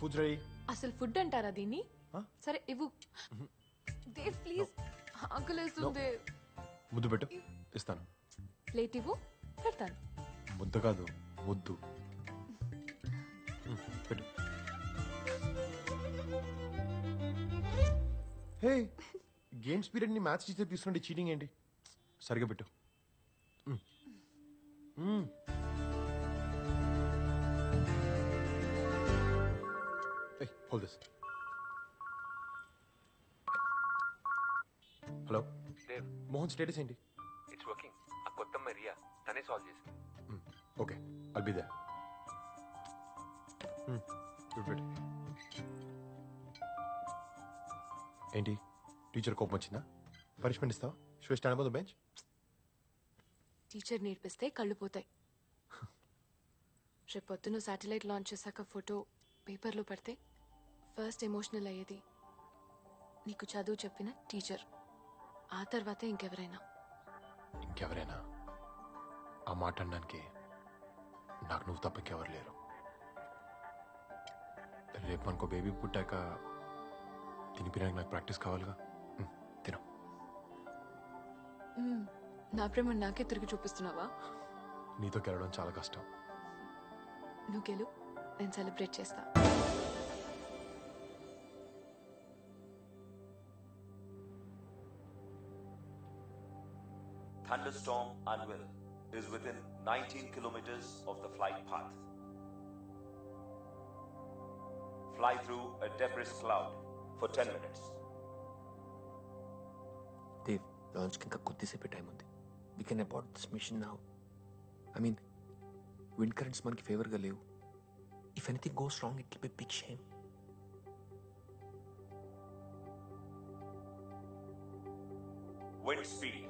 Foods ready. అసలు food అంటారా దీన్ని? సరే ఇవ్వు. దేవ్ ప్లీజ్, ఆకలేస్తుంది. ముద్దు పెట్టు, ఇస్తాను. ప్లేట్ ఇవ్వు, పెడతాను. ముద్ద కాదు, ముద్దు పెట్టు. హే, గేమ్స్ పీరియడ్ ని మ్యాథ్స్ టీచర్ తీసుకుంటే చీటింగ్ ఏంటి? సరిగా పెట్టు. Hold this. Hello Dev, Mohan status ఏంటి? It's working. ఆ కొత్త రియా తనే సాల్వ్ చేసింది. Okay, I'll be there. ఏంటి టీచర్ కోపం వచ్చిందా? పనిష్మెంట్ ఇస్తావా? Show stand up the bench. Teacher నేర్పిస్తే కళ్ళు పోతాయి. రేపు పొద్దున శాటిలైట్ లాంచ్ చేశాక ఫోటో పేపర్లో పడితే ఫస్ట్ ఎమోషనల్ అయ్యేది నీకు చదువు చెప్పిన టీచర్, ఆ తర్వాతే ఇంకెవరైనా. ఇంకెవరైనా? ఆ మాట అనడానికి నాకు నువ్వు తప్ప ఇంకెవరు లేరు. రేపు మనకు బేబీ పుట్టాక తినిపించడానికి నాకు ప్రాక్టీస్ కావాలిగా. తిను. నా ప్రేమ నాకే తిరిగి చూపిస్తున్నావా? నీతో గెలవడం చాలా కష్టం. నువ్వు గెలు, నేను సెలబ్రేట్ చేస్తా. Thunderstorm Anvil is within 19 kilometers of the flight path. Fly through a debris cloud for 10 minutes. Dev, launch కి ఇంకా కొద్దిసేపే టైం ఉంది. We can abort this mission now. I mean, wind currents మనకి ఫేవర్ గా లేవు. If anything goes wrong it will be big shame. Wind speed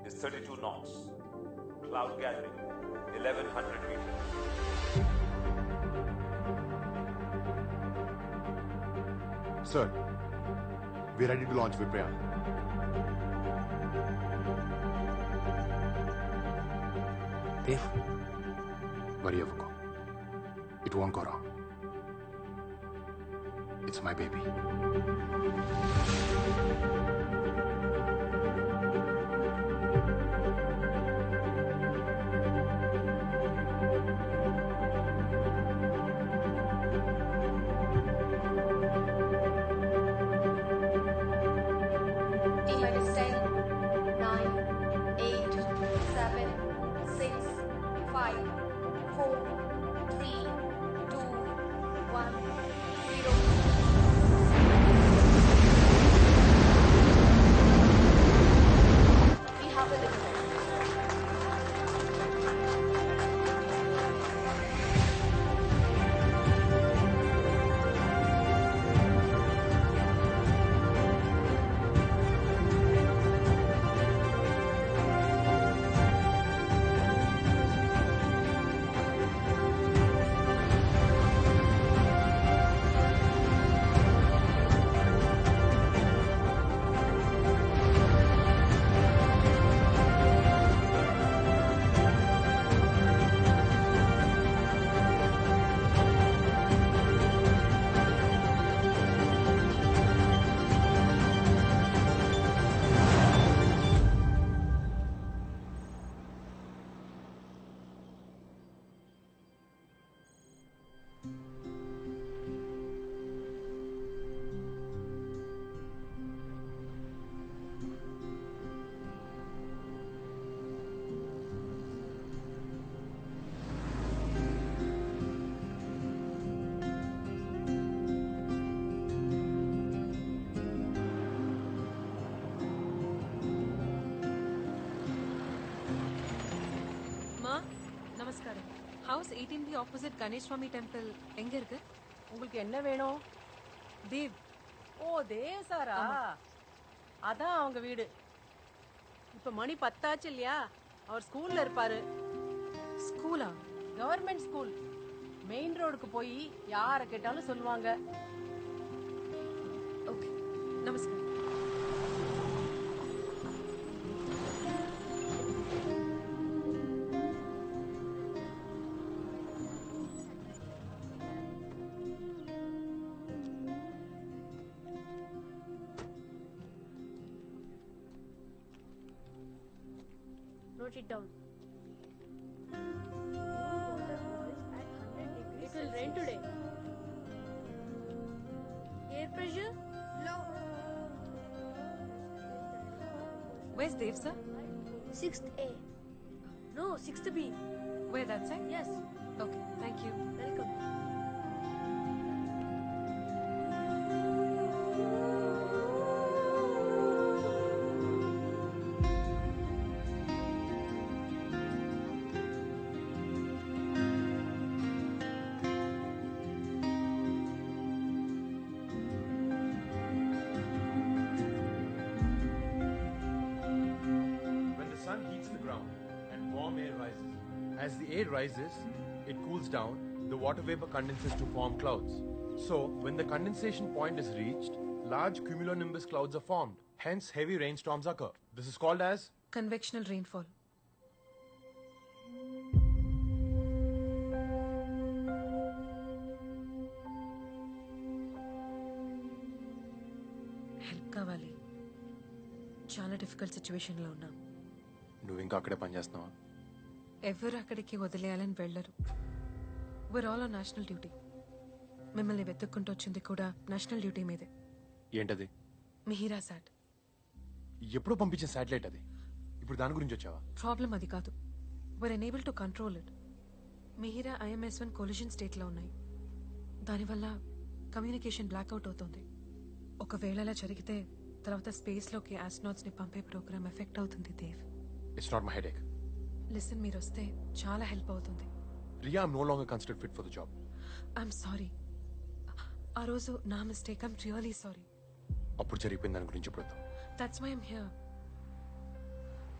is 32 knots. Cloud gathering 1100 meters. Sir, we're ready to launch Vipraya. Dev, Worry avako. It won't go wrong. It's my baby. T-minus 10, 9, 8, 7, 6, 5, 4, 3, 2, 1, 0. We have a limit. நமஸ்காரம். House 18B opposite Ganesh சுவாமி temple எங்க இருக்கு? உங்களுக்கு என்ன வேணும்? தீப். ஓ, தேவ் சாரா? அதான் அவங்க வீடு. இப்ப மணி 10 ஆச்சு இல்லையா? அவர் ஸ்கூல்ல இருப்பாரு. ஸ்கூலா? Government school. மெயின் ரோடுக்கு போய் யாரை கேட்டாலும் சொல்லுவாங்க. ஓகே, நமஸ்காரம். note it down. It will rain today. Air pressure low. Where's Dev, sir? 6th A. No, 6th B. Where, that side? Yes. Okay, thank you. Welcome. When the sun heats the ground and warm air rises, as the air rises, it cools down, the water vapor condenses to form clouds. So, when the condensation point is reached, large cumulonimbus clouds are formed. Hence, heavy rainstorms occur. This is called as Convectional rainfall. Help కావాలి. చాలా difficult సిచ్యువేషన్లో ఉన్నాం. నువ్వు ఇంకా అక్కడే పనిచేస్తున్నావా? ఎవరు అక్కడికి వదిలేయాలని వెళ్ళరు. Were all on national duty. మిమ్మల్ని వెతుక్కుంటూ వచ్చింది కూడా నేషనల్ డ్యూటీ మీదే. ఏంటది? మిహిరా సాట్. ఎప్పుడో పంపించిన శాటిలైట్ అది. ఇప్పుడు దాని గురించి వచ్చావా? ప్రాబ్లం అది కాదు. We're enable to control it. Mihira IMS-1 collision స్టేట్లో ఉన్నాయి. దానివల్ల కమ్యూనికేషన్ బ్లాక్అవుట్ అవుతుంది. ఒకవేళ అలా జరిగితే తర్వాత స్పేస్లోకి ఆస్ట్రోనాట్స్ని పంపే ప్రోగ్రామ్ ఎఫెక్ట్ అవుతుంది Dev. It's not my headache. Listen, మీరు వస్తే చాలా హెల్ప్ అవుతుంది. Riya, I'm no longer considered fit for the job. I'm sorry. ఆ రోజు నా మిస్టేక్. I'm really sorry. అప్పుడు జరిగిపోయిన దాని గురించి ఇప్పుడు వద్దాం. That's why I'm here.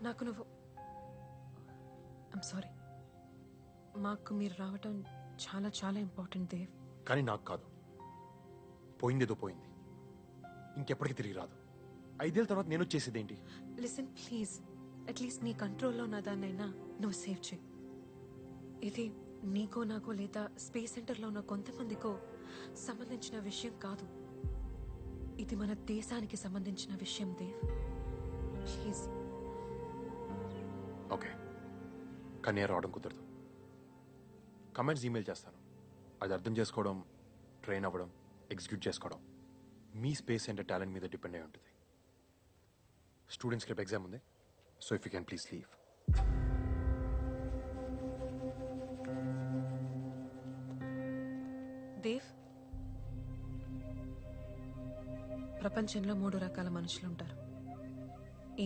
నాకు నువ్వు ఐఎమ్ సారీ. మాకు మీరు రావటం చాలా చాలా ఇంపార్టెంట్ దేవ్. కానీ నాకు కాదు. పోయిందేదో పోయింది, ఇంకెప్పటికీ తిరిగి రాదు. 5 ఏళ్ళ తర్వాత నేను వచ్చేసేదేంటి? లిసన్ ప్లీజ్, అట్లీస్ట్ నీ కంట్రోల్లో ఉన్న దాన్నైనా నువ్వు సేవ్ చేయి. ఇది నీకో నాకో లేదా స్పేస్ సెంటర్లో ఉన్న కొంతమందికో సంబంధించిన విషయం కాదు. ఇది మన దేశానికి సంబంధించిన విషయం దేవ్. ప్లీజ్. ఓకే, కానీ రావడం కుదరదు. కమెంట్స్ ఈమెయిల్ చేస్తాను. అది అర్థం చేసుకోవడం, ట్రైన్ అవ్వడం, ఎగ్జిక్యూట్ చేసుకోవడం మీ స్పేస్ సెంటర్ టాలెంట్ మీద డిపెండ్ అయి ఉంటుంది. స్టూడెంట్స్కి రేపు ఎగ్జామ్ ఉంది. So if you can please leave. Dev, ప్రపంచంలో 3 రకాల మనుషులు ఉంటారు.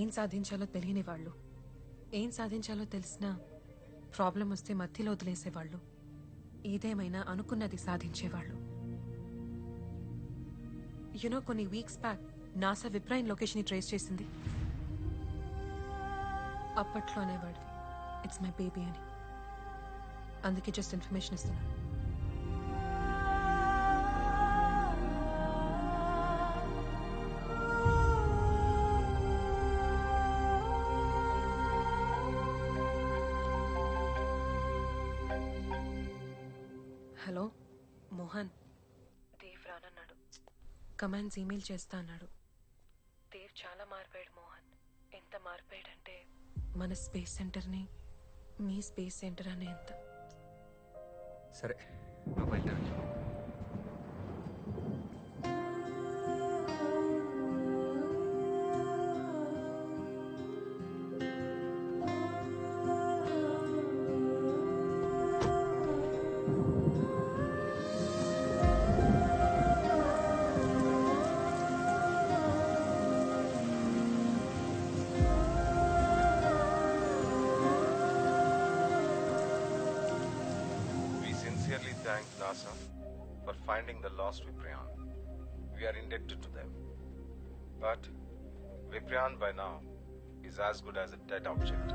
ఏం సాధించాలో తెలియని వాళ్ళు, ఏం సాధించాలో తెలిసినా ప్రాబ్లం వస్తే మధ్యలో వదిలేసేవాళ్ళు, ఏదేమైనా అనుకున్నది సాధించేవాళ్ళు. యునో, కొన్ని వీక్స్ బ్యాక్ నాసా విప్రాయిన్ లొకేషన్ ట్రేస్ చేసింది. అప్పట్లో అనేవాడివి ఇట్స్ మై బేబీ అని. అందుకే జస్ట్ ఇన్ఫర్మేషన్ ఇస్తున్నాను. హలో మోహన్. దేవ్ రానన్నాడు. కమాండ్స్ ఈమెయిల్ చేస్తా అన్నాడు. దేవ్ చాలా మారిపోయాడు మోహన్. ఎంత మారిపోయాడంటే మన స్పేస్ సెంటర్ని మీ స్పేస్ సెంటర్ అనే ఎంత. సరే, నువ్వు బయట వెళ్ళు. Thank NASA for finding the lost Viprion. We are indebted to them. But Viprion by now is as good as a dead object.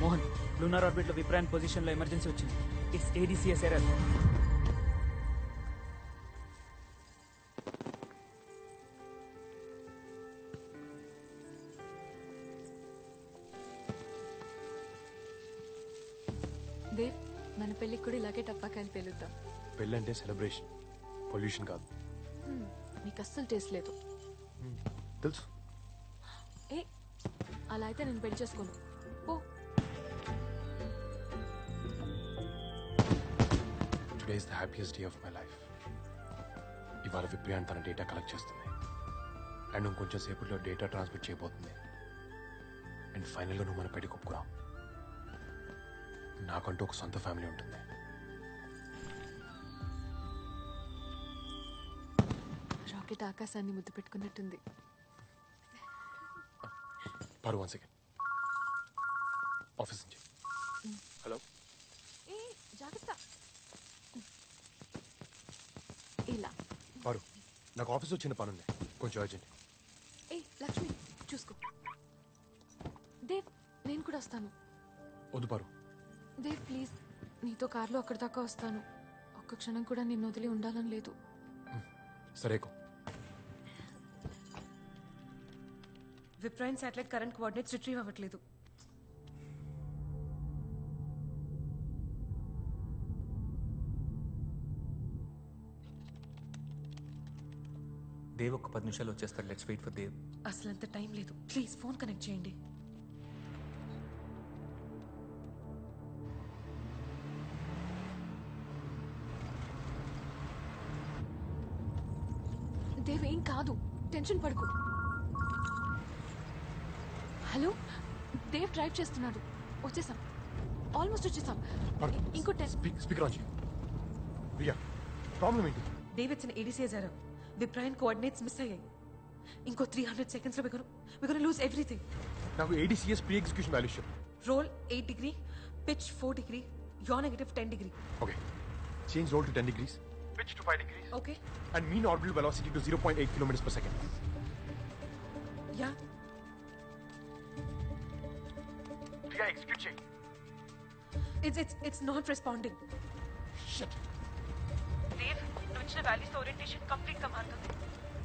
Mohan lunar orbit లో విప్రాన్ పొజిషన్ లో ఎమర్జెన్సీ వచ్చింది. It's ADCS error. దేవ్, మన పెళ్ళికి కూడా ఇలాగే టపాకాయలు పేలుద్దాం. పెళ్ళంటే సెలబ్రేషన్, పొల్యూషన్ కాదు. నీకు అస్సలు టేస్ట్ లేదు. తెలుసు. ఏ అలా అయితే నేను పెళ్లి చేసుకోను. Oh today is the happiest day of my life. ఇవాళ విప్రియాన్ తన డేటా కలెక్ట్ చేస్తుంది అండ్ ఇంకొంచెం సేపట్లో డేటా ట్రాన్స్మిట్ చేయబోతుంది. అండ్ ఫైనల్గా నువ్వు మన పెళ్లి ఒప్పుకున్నావు. నాకంటూ ఒక సొంత ఫ్యామిలీ ఉంటుంది. రాకెట్ ఆకాశాన్ని ముద్దు పెట్టుకున్నట్టుంది. పారు 1 సెకండ్. ఆఫీస్ నుంచి. హలో. ఏ జాగ్రత్త. ఇలా పారు, నాకు ఆఫీస్లో చిన్న పని ఉంది, కొంచెం అర్జెంట్. ఏ లక్ష్మి చూసుకో. దేవ్, నేను కూడా వస్తాను. వద్దు పారు. దేవ్ ప్లీజ్, నీతో కార్లో అక్కడి దాకా వస్తాను. ఒక్క క్షణం కూడా నిన్ను వదిలి ఉండాలని లేదు. సరేకో. విప్రైన్ శాటిలైట్ కరెంట్ కోఆర్డినేట్స్ రిట్రీవ్ అవ్వట్లేదు. దేవ్ ఒక 10 నిమిషాలు వచ్చేస్తాడు. Let's wait for Dev. అసలు అంత టైం లేదు. ప్లీజ్ ఫోన్ కనెక్ట్ చేయండి. దేవ్ ఏం కాదు, టెన్షన్ పడుకో. హలో, దేవ్ డ్రైవ్ చేస్తున్నాడు. వచ్చేసాం, ఆల్మోస్ట్ వచ్చేసాం. ఇంకో స్పీకర్ ఆన్ చేయి. రియా, ప్రాబ్లం ఏంటి? Dev it's ADCS error. విప్రైన్ కోఆర్డినేట్స్ మిస్ అయ్యాయి. ఇంకో 300 seconds లో we're gonna lose everything. నాకు ADCS ప్రీ ఎగ్జిక్యూషన్ వాల్యూస్ చెప్పు. Roll 8 degree, pitch 4 degree, yaw negative 10 degree. Okay. Change roll to 10 degrees. Pitch to 5 degrees. Okay. And mean orbital velocity to 0.8 kilometers per second. Yeah. Ria, execute check. It's not responding. Shit. Dave, నువ్వు ఇచ్చిన values orientation complete గా మారుతుంది.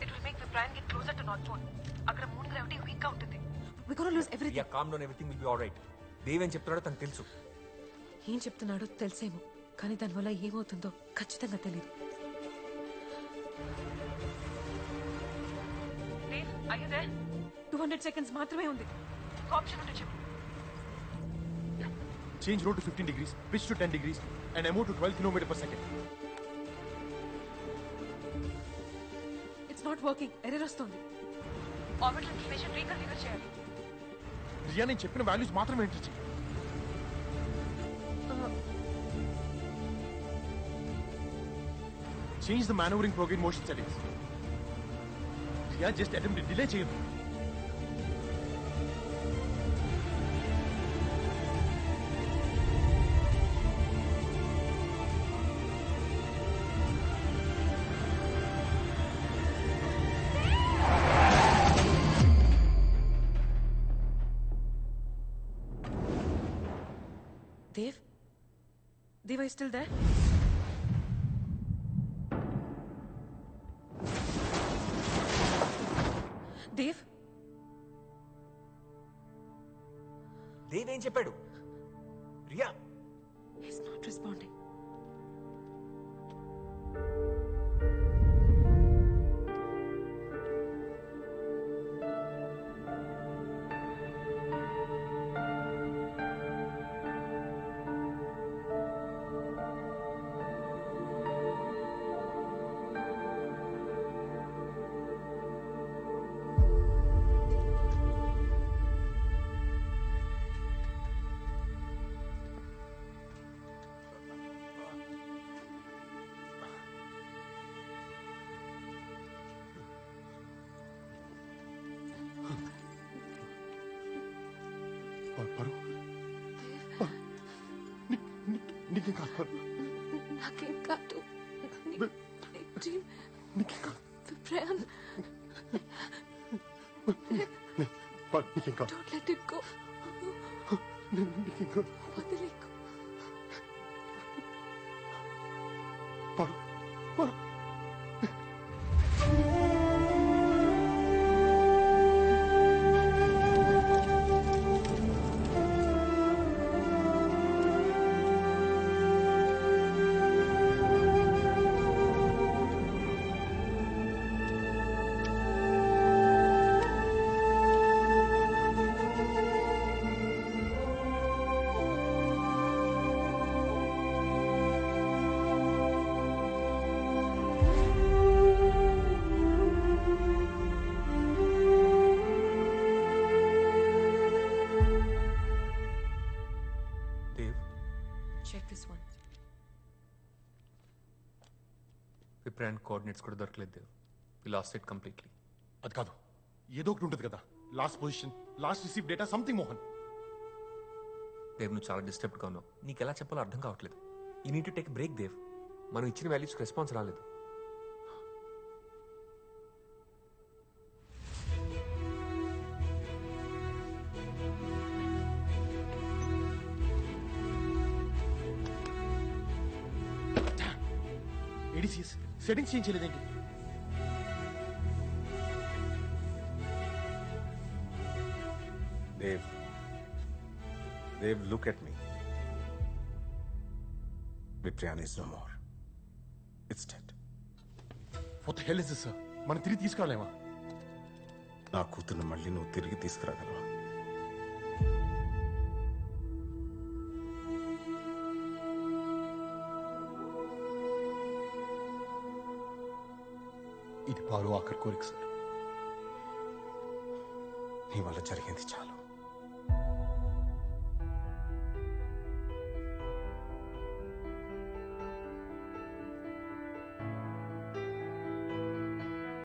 It will make Viprayan get closer to North Pole. అక్కడ moon gravity week గా ఉంటుంది. We're gonna lose everything. Yeah, calm down, everything will be all right. Dev ఏం చెప్తున్నాడో తనకు తెలుసు. ఏం చెప్తున్నాడో తెలిసేమో, కానీ దానివల్ల ఏమవుతుందో ఖచ్చితంగా తెలియదు. Dave, are you there? 200 seconds మాత్రమే ఉంది. ఆప్షన్ ఉంటే చెప్పు. Change roll to 15 degrees, pitch to 10 degrees, and MO to 12 kilometers per second. It's not working. Error వస్తుంది. ఆర్బిటల్ ఇన్ఫర్మేషన్ రీకన్ఫిగర్ చేయాలి. రియా, నేను చెప్పిన వాల్యూస్ మాత్రమే ఎంటర్ చేయి. Change the maneuvering program motion settings. Ria, just attempt to delay చేయదు. Dave, are you still there? Dave? Dev ఏం చెప్పాడు? Riya, He's not responding. పరు, నీకేం కాదు. నాకేం కాదు. నీకేం కాదు. విప్రయాన్, నీకేం కాదు. don't let it go. వదిలేకు. పడు పడు. Dev, check this one. విప్రాన్ కోఆర్డినేట్స్ కూడా దొరకలేదు Dev. We lost it completely. అది కాదు, ఏదో ఒకటి ఉంటుంది కదా. Last position, last receive data, something Mohan. Dev, నువ్వు చాలా డిస్టర్బ్డ్గా ఉన్నావు. నీకు ఎలా చెప్పాలో అర్థం కావట్లేదు. You need to take break Dev. మనం ఇచ్చిన వాల్యూస్కి రెస్పాన్స్ రాలేదు. ఏడీసీఎస్ సెట్టింగ్స్ చేంజ్ చేయలేదేంటి? Dev, look at me. Viprian is no more. It's dead. What the hell is this, sir? మనం తిరిగి తీసుకురాలేమా? నా కూతుర్ని మళ్ళీ నువ్వు తిరిగి తీసుకురాగలవా? ఇది పారు ఆఖరి కోరిక సార్. నీ వల్ల జరిగింది చాలు.